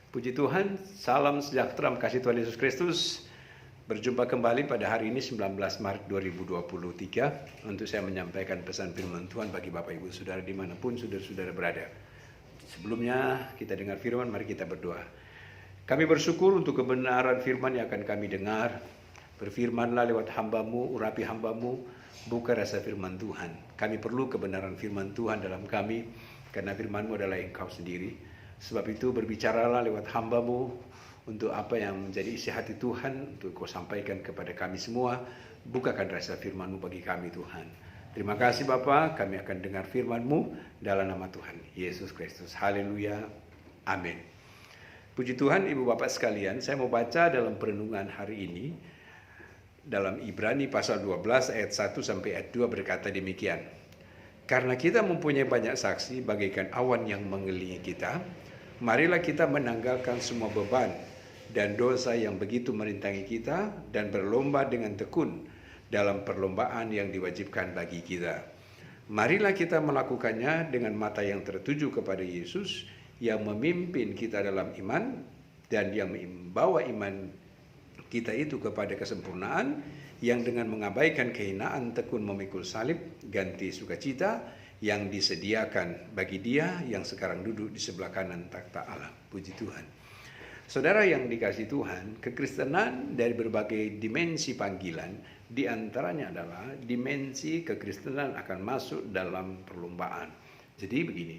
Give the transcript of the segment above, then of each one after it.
Puji Tuhan, salam sejahtera, kasih Tuhan Yesus Kristus. Berjumpa kembali pada hari ini 19 Maret 2023 untuk saya menyampaikan pesan firman Tuhan bagi Bapak Ibu Saudara dimanapun saudara-saudara berada. Sebelumnya kita dengar firman, mari kita berdoa. Kami bersyukur untuk kebenaran firman yang akan kami dengar. Berfirmanlah lewat hamba-Mu, urapi hamba-Mu, buka rasa firman Tuhan. Kami perlu kebenaran firman Tuhan dalam kami, karena firman-Mu adalah Engkau sendiri. Sebab itu berbicaralah lewat hamba-Mu untuk apa yang menjadi isi hati Tuhan, untuk Kau sampaikan kepada kami semua. Bukakan rasa firman-Mu bagi kami Tuhan. Terima kasih Bapa, kami akan dengar firman-Mu dalam nama Tuhan Yesus Kristus. Haleluya, amin. Puji Tuhan Ibu Bapak sekalian, saya mau baca dalam perenungan hari ini. Dalam Ibrani pasal 12 ayat 1 sampai ayat 2 berkata demikian. Karena kita mempunyai banyak saksi bagaikan awan yang mengelilingi kita, marilah kita menanggalkan semua beban dan dosa yang begitu merintangi kita dan berlomba dengan tekun dalam perlombaan yang diwajibkan bagi kita. Marilah kita melakukannya dengan mata yang tertuju kepada Yesus yang memimpin kita dalam iman dan yang membawa iman kita itu kepada kesempurnaan, yang dengan mengabaikan kehinaan tekun memikul salib, ganti sukacita yang disediakan bagi Dia yang sekarang duduk di sebelah kanan takhta Allah. Puji Tuhan. Saudara yang dikasihi Tuhan, kekristenan dari berbagai dimensi panggilan, di antaranya adalah dimensi kekristenan akan masuk dalam perlombaan. Jadi begini,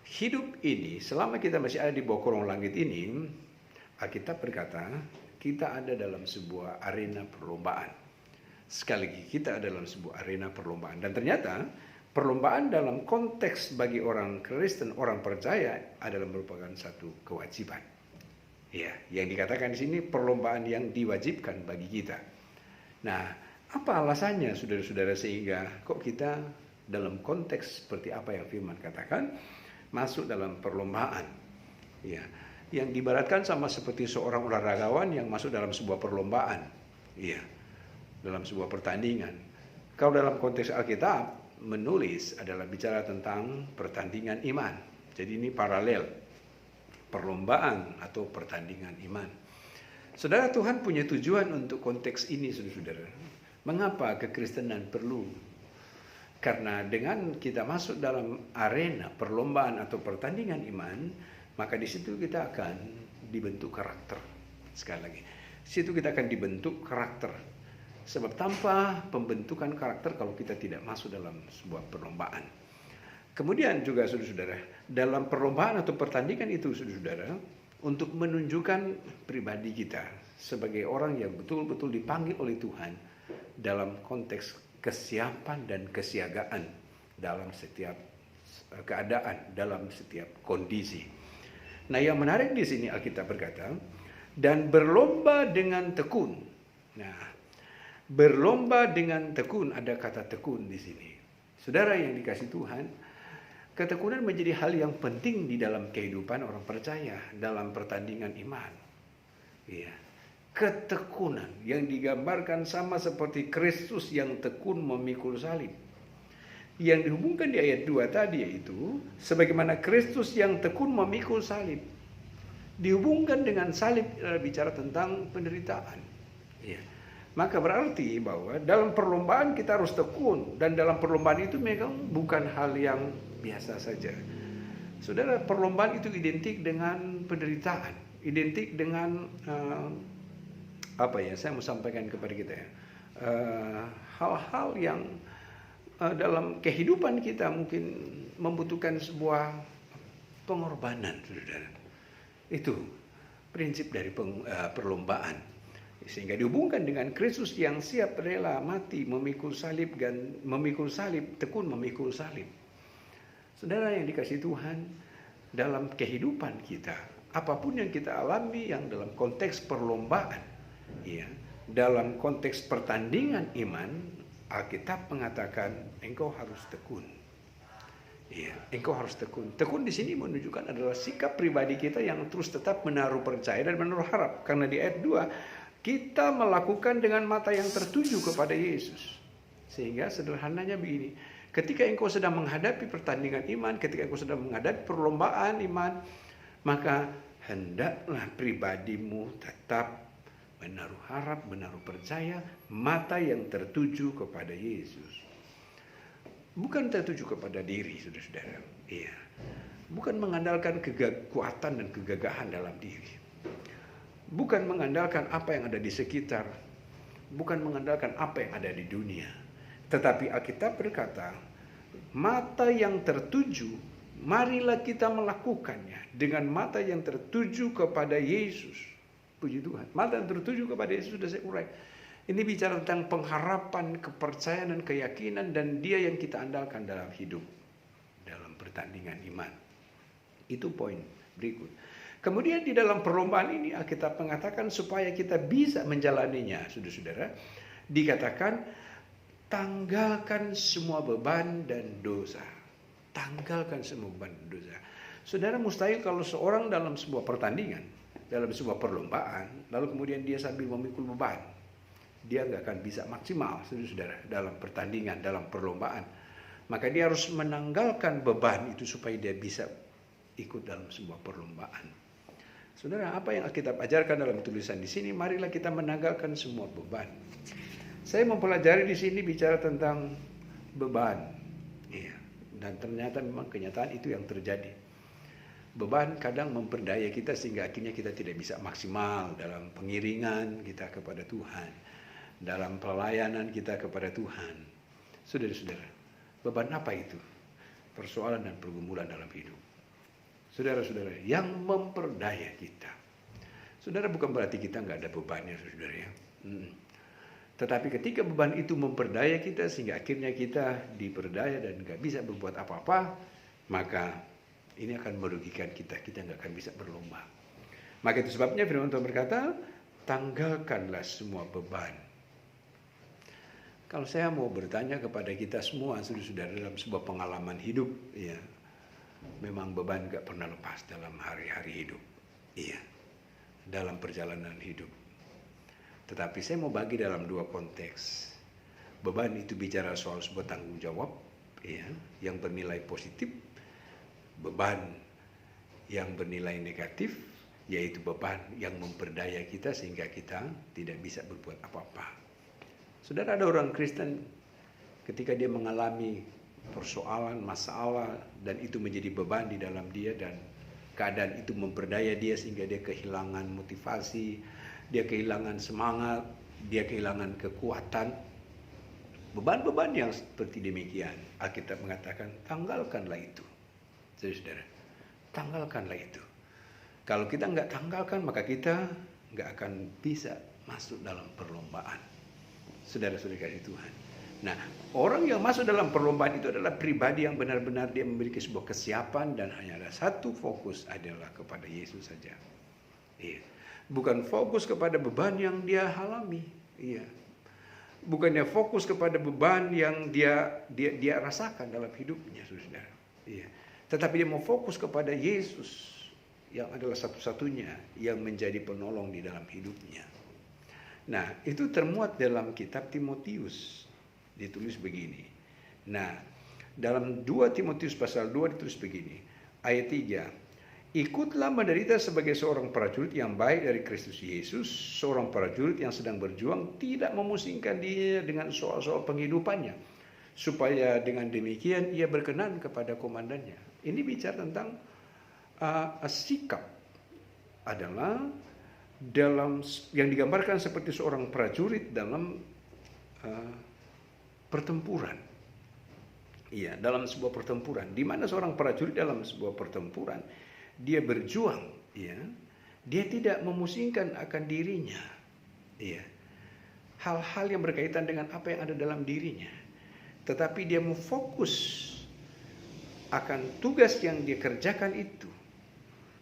hidup ini selama kita masih ada di bawah kolong langit ini, Alkitab berkata kita ada dalam sebuah arena perlombaan. Sekali lagi, kita ada dalam sebuah arena perlombaan. Dan ternyata perlombaan dalam konteks bagi orang Kristen, orang percaya adalah merupakan satu kewajiban. Ya, yang dikatakan di sini perlombaan yang diwajibkan bagi kita. Nah, apa alasannya saudara-saudara sehingga kok kita dalam konteks seperti apa yang firman katakan masuk dalam perlombaan? Ya, yang diibaratkan sama seperti seorang olahragawan yang masuk dalam sebuah perlombaan. Iya, dalam sebuah pertandingan. Kalau dalam konteks Alkitab menulis adalah bicara tentang pertandingan iman. Jadi ini paralel perlombaan atau pertandingan iman. Saudara, Tuhan punya tujuan untuk konteks ini, saudara-saudara. Mengapa kekristenan perlu? Karena dengan kita masuk dalam arena perlombaan atau pertandingan iman, maka di situ kita akan dibentuk karakter. Sekali lagi, di situ kita akan dibentuk karakter. Sebab tanpa pembentukan karakter kalau kita tidak masuk dalam sebuah perlombaan. Kemudian juga saudara-saudara, dalam perlombaan atau pertandingan itu saudara-saudara, untuk menunjukkan pribadi kita sebagai orang yang betul-betul dipanggil oleh Tuhan dalam konteks kesiapan dan kesiagaan dalam setiap keadaan, dalam setiap kondisi. Nah, yang menarik di sini Alkitab berkata, dan berlomba dengan tekun. Nah, berlomba dengan tekun, ada kata tekun di sini. Saudara yang dikasihi Tuhan, ketekunan menjadi hal yang penting di dalam kehidupan orang percaya dalam pertandingan iman. Iya. Ketekunan yang digambarkan sama seperti Kristus yang tekun memikul salib. Yang dihubungkan di ayat 2 tadi yaitu sebagaimana Kristus yang tekun memikul salib. Dihubungkan dengan salib bicara tentang penderitaan. Ya. Maka berarti bahwa dalam perlombaan kita harus tekun, dan dalam perlombaan itu memang bukan hal yang biasa saja. Saudara, perlombaan itu identik dengan penderitaan, identik dengan saya mau sampaikan kepada kita ya. Hal-hal yang dalam kehidupan kita mungkin membutuhkan sebuah pengorbanan, saudara. Itu prinsip dari perlombaan. Sehingga dihubungkan dengan Kristus yang siap rela mati memikul salib, tekun memikul salib. Saudara yang dikasihi Tuhan, dalam kehidupan kita, apapun yang kita alami yang dalam konteks perlombaan, ya, dalam konteks pertandingan iman, Alkitab mengatakan engkau harus tekun. Ya, engkau harus tekun. Tekun di sini menunjukkan adalah sikap pribadi kita yang terus tetap menaruh percaya dan menaruh harap. Karena di ayat 2 kita melakukan dengan mata yang tertuju kepada Yesus. Sehingga sederhananya begini, ketika engkau sedang menghadapi pertandingan iman, ketika engkau sedang menghadapi perlombaan iman, maka hendaklah pribadimu tetap menaruh harap, menaruh percaya, mata yang tertuju kepada Yesus. Bukan tertuju kepada diri, saudara-saudara. Iya. Bukan mengandalkan kekuatan dan kegagahan dalam diri. Bukan mengandalkan apa yang ada di sekitar. Bukan mengandalkan apa yang ada di dunia. Tetapi Alkitab berkata, mata yang tertuju, marilah kita melakukannya dengan mata yang tertuju kepada Yesus. Puji Tuhan. Mata yang tertuju kepada Yesus sudah saya urai. Ini bicara tentang pengharapan, kepercayaan, dan keyakinan, dan Dia yang kita andalkan dalam hidup, dalam pertandingan iman. Itu poin berikut. Kemudian di dalam perlombaan ini Alkitab mengatakan supaya kita bisa menjalaninya, saudara-saudara, dikatakan tanggalkan semua beban dan dosa. Tanggalkan semua beban dan dosa. Saudara, mustahil kalau seorang dalam sebuah pertandingan, dalam sebuah perlombaan, lalu kemudian dia sambil memikul beban, dia nggak akan bisa maksimal, saudara-saudara, dalam pertandingan, dalam perlombaan. Maka dia harus menanggalkan beban itu supaya dia bisa ikut dalam sebuah perlombaan. Saudara, apa yang Alkitab ajarkan dalam tulisan di sini? Marilah kita menanggalkan semua beban. Saya mempelajari di sini bicara tentang beban, iya. Dan ternyata memang kenyataan itu yang terjadi. Beban kadang memperdaya kita sehingga akhirnya kita tidak bisa maksimal dalam pengiringan kita kepada Tuhan, dalam pelayanan kita kepada Tuhan. Saudara-saudara, beban apa itu? Persoalan dan pergumulan dalam hidup. Saudara-saudara, yang memperdaya kita. Saudara, bukan berarti kita nggak ada bebannya, saudara ya. Tetapi ketika beban itu memperdaya kita sehingga akhirnya kita diperdaya dan nggak bisa berbuat apa-apa, maka ini akan merugikan kita. Kita nggak akan bisa berlomba. Maka itu sebabnya firman Tuhan berkata, tanggalkanlah semua beban. Kalau saya mau bertanya kepada kita semua, saudara-saudara, dalam sebuah pengalaman hidup, ya, memang beban gak pernah lepas dalam hari-hari hidup. Iya, dalam perjalanan hidup. Tetapi saya mau bagi dalam dua konteks. Beban itu bicara soal sebuah tanggung jawab, ya, yang bernilai positif. Beban yang bernilai negatif, yaitu beban yang memperdaya kita sehingga kita tidak bisa berbuat apa-apa. Saudara, ada orang Kristen ketika dia mengalami persoalan, masalah, dan itu menjadi beban di dalam dia, dan keadaan itu memperdaya dia sehingga dia kehilangan motivasi, dia kehilangan semangat, dia kehilangan kekuatan. Beban-beban yang seperti demikian, Alkitab mengatakan tanggalkanlah itu. Saudara, tanggalkanlah itu. Kalau kita nggak tanggalkan, maka kita nggak akan bisa masuk dalam perlombaan. Saudara-saudara kasih Tuhan. Nah, orang yang masuk dalam perlombaan itu adalah pribadi yang benar-benar dia memiliki sebuah kesiapan dan hanya ada satu fokus adalah kepada Yesus saja. Iya. Bukan fokus kepada beban yang dia alami. Iya. Bukannya fokus kepada beban yang dia rasakan dalam hidupnya, saudara. Iya. Tetapi dia mau fokus kepada Yesus yang adalah satu-satunya yang menjadi penolong di dalam hidupnya. Nah, itu termuat dalam kitab Timotius. Ditulis begini. Nah, dalam 2 Timotius pasal 2 ditulis begini. Ayat 3. Ikutlah menderita sebagai seorang prajurit yang baik dari Kristus Yesus. Seorang prajurit yang sedang berjuang tidak memusingkan dia dengan soal-soal penghidupannya. Supaya dengan demikian ia berkenan kepada komandannya. Ini bicara tentang sikap adalah dalam yang digambarkan seperti seorang prajurit dalam pertempuran. Iya, dalam sebuah pertempuran. Di mana seorang prajurit dalam sebuah pertempuran, dia berjuang, ya. Dia tidak memusingkan akan dirinya. Iya. Hal-hal yang berkaitan dengan apa yang ada dalam dirinya. Tetapi dia mau fokus akan tugas yang dia kerjakan itu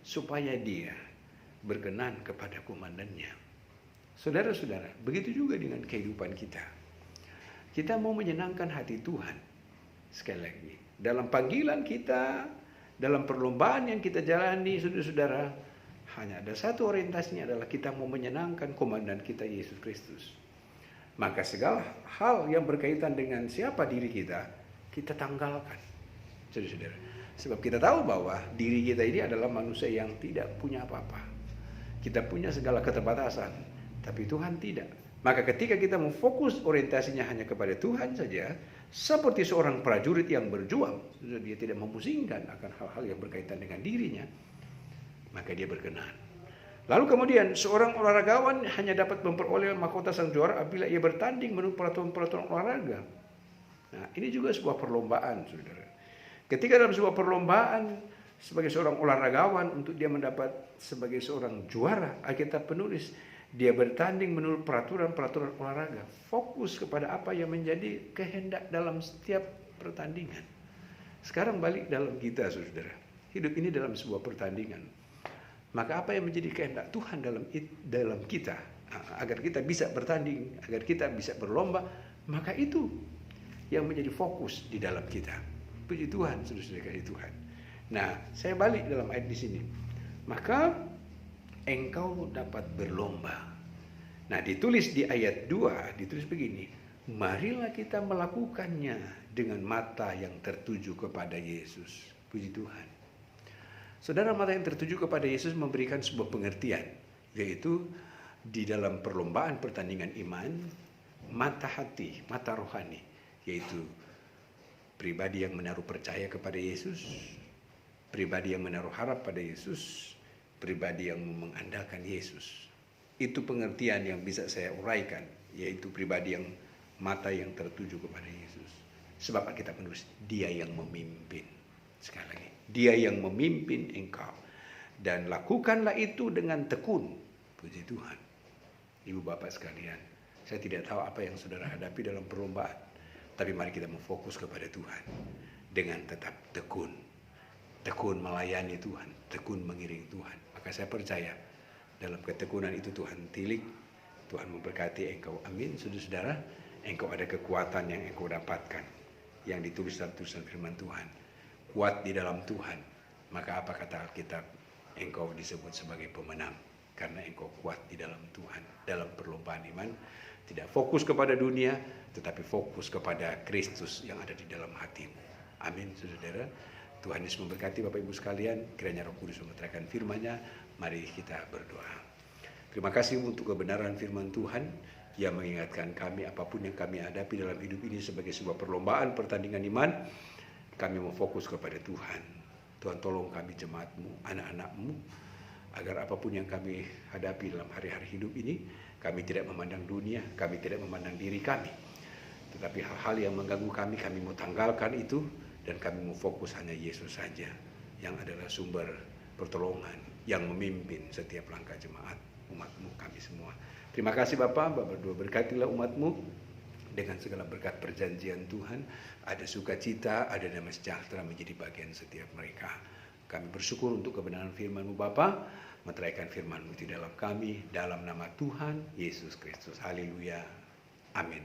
supaya dia berkenan kepada komandannya. Saudara-saudara, begitu juga dengan kehidupan kita. Kita mau menyenangkan hati Tuhan. Sekali lagi, dalam panggilan kita, dalam perlombaan yang kita jalani, saudara-saudara, hanya ada satu orientasinya adalah kita mau menyenangkan komandan kita, Yesus Kristus. Maka segala hal yang berkaitan dengan siapa diri kita, kita tanggalkan. Saudara-saudara, Sebab kita tahu bahwa diri kita ini adalah manusia yang tidak punya apa-apa. Kita punya segala keterbatasan, tapi Tuhan tidak. Maka ketika kita memfokus orientasinya hanya kepada Tuhan saja, seperti seorang prajurit yang berjuang, dia tidak memusingkan akan hal-hal yang berkaitan dengan dirinya, maka dia berkenan. Lalu kemudian seorang olahragawan hanya dapat memperoleh mahkota sang juara apabila ia bertanding menurut peraturan-peraturan olahraga. Nah, ini juga sebuah perlombaan, saudara. Ketika dalam sebuah perlombaan sebagai seorang olahragawan untuk dia mendapat sebagai seorang juara, Alkitab penulis dia bertanding menurut peraturan-peraturan olahraga. Fokus kepada apa yang menjadi kehendak dalam setiap pertandingan. Sekarang balik dalam kita, saudara. Hidup ini dalam sebuah pertandingan. Maka apa yang menjadi kehendak Tuhan dalam kita, agar kita bisa bertanding, agar kita bisa berlomba, maka itu yang menjadi fokus di dalam kita. Puji Tuhan, saudara kasih Tuhan. Nah, saya balik dalam ayat di sini. Maka engkau dapat berlomba. Nah, ditulis di ayat 2, ditulis begini. Marilah kita melakukannya dengan mata yang tertuju kepada Yesus. Puji Tuhan. Saudara, mata yang tertuju kepada Yesus memberikan sebuah pengertian, yaitu di dalam perlombaan pertandingan iman, mata hati, mata rohani, yaitu pribadi yang menaruh percaya kepada Yesus, pribadi yang menaruh harap pada Yesus, pribadi yang mengandalkan Yesus. Itu pengertian yang bisa saya uraikan, yaitu pribadi yang mata yang tertuju kepada Yesus. Sebab kita menulis, dia yang memimpin. Sekali lagi, dia yang memimpin engkau. Dan lakukanlah itu dengan tekun. Puji Tuhan. Ibu bapak sekalian, saya tidak tahu apa yang saudara hadapi dalam perlombaan. Tapi mari kita memfokus kepada Tuhan dengan tetap tekun. Tekun melayani Tuhan, tekun mengiring Tuhan. Maka saya percaya dalam ketekunan itu Tuhan tilik, Tuhan memberkati engkau. Amin. Saudara-saudara, engkau ada kekuatan yang engkau dapatkan, yang ditulis dalam tulisan firman Tuhan. Kuat di dalam Tuhan. Maka apa kata Alkitab? Engkau disebut sebagai pemenang. Karena engkau kuat di dalam Tuhan. Dalam perlombaan iman, tidak fokus kepada dunia, tetapi fokus kepada Kristus yang ada di dalam hatimu. Amin, saudara. Tuhan Yesus memberkati Bapak Ibu sekalian. Kiranya Roh Kudus menerangkan firman-Nya. Mari kita berdoa. Terima kasih untuk kebenaran firman Tuhan yang mengingatkan kami apapun yang kami hadapi dalam hidup ini sebagai sebuah perlombaan pertandingan iman. Kami mau fokus kepada Tuhan. Tuhan tolong kami jemaat-Mu, anak-anak-Mu, agar apapun yang kami hadapi dalam hari-hari hidup ini, kami tidak memandang dunia, kami tidak memandang diri kami. Tetapi hal-hal yang mengganggu kami mau tanggalkan itu, dan kami mau fokus hanya Yesus saja, yang adalah sumber pertolongan, yang memimpin setiap langkah jemaat, umat-Mu kami semua. Terima kasih Bapak berdoa berkatilah umat-Mu, dengan segala berkat perjanjian Tuhan, ada sukacita, ada damai sejahtera menjadi bagian setiap mereka. Kami bersyukur untuk kebenaran firman-Mu Bapa, meteraikan firman-Mu di dalam kami, dalam nama Tuhan Yesus Kristus. Haleluya. Amin.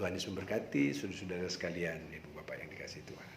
Tuhan Yesus memberkati saudara-saudara sekalian, Ibu Bapak yang dikasihi Tuhan.